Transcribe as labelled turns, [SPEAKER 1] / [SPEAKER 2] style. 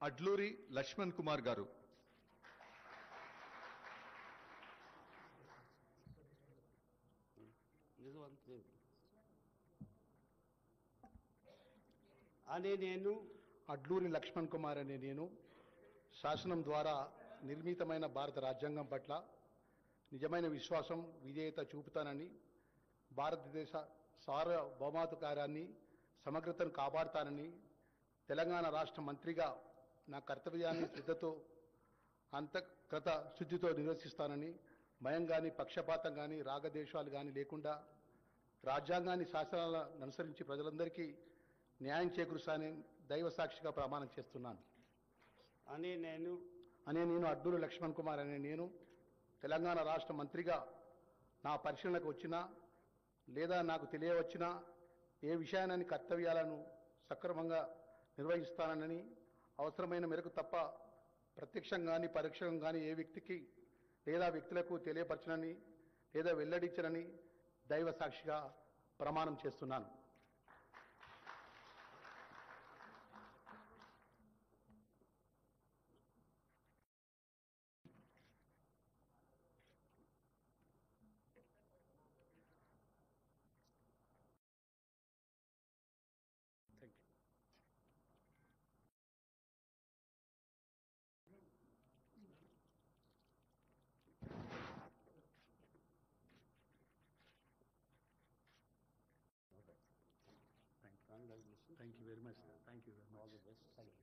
[SPEAKER 1] అడ్లూరి లక్ష్మణ్ కుమార్ గారు.
[SPEAKER 2] అడ్లూరి లక్ష్మణ్ కుమార్ అనే నేను శాసనం ద్వారా నిర్మితమైన భారత రాజ్యాంగం పట్ల నిజమైన విశ్వాసం విధేయత చూపుతానని, భారతదేశ సార్వభౌమాధికారాన్ని సమగ్రతను కాపాడుతానని, తెలంగాణ రాష్ట్ర మంత్రిగా నా కర్తవ్యాన్ని శ్రద్ధతో అంతఃగత శుద్ధితో నిర్వర్తిస్తానని, భయం కానీ పక్షపాతం కానీ రాగద్వేషాలు కానీ లేకుండా రాజ్యాంగాన్ని శాసనాలను అనుసరించి ప్రజలందరికీ న్యాయం చేకూరుస్తానని దైవ సాక్షిగా ప్రమాణం చేస్తున్నాను. నేను అడ్లూరి లక్ష్మణ్ కుమార్ అనే నేను తెలంగాణ రాష్ట్ర మంత్రిగా నా పరిశీలనకు వచ్చినా లేదా నాకు తెలియవచ్చినా ఏ విషయాన్ని కర్తవ్యాలను సక్రమంగా నిర్వహిస్తానని, అవసరమైన మేరకు తప్ప ప్రత్యక్షంగా కానీ పరోక్షంగా కానీ ఏ వ్యక్తికి లేదా వ్యక్తులకు తెలియపరచనని లేదా వెల్లడించనని దైవ సాక్షిగా ప్రమాణం చేస్తున్నాను. Thank you. Thank you very much. Thank you very much. All the best. Thank you.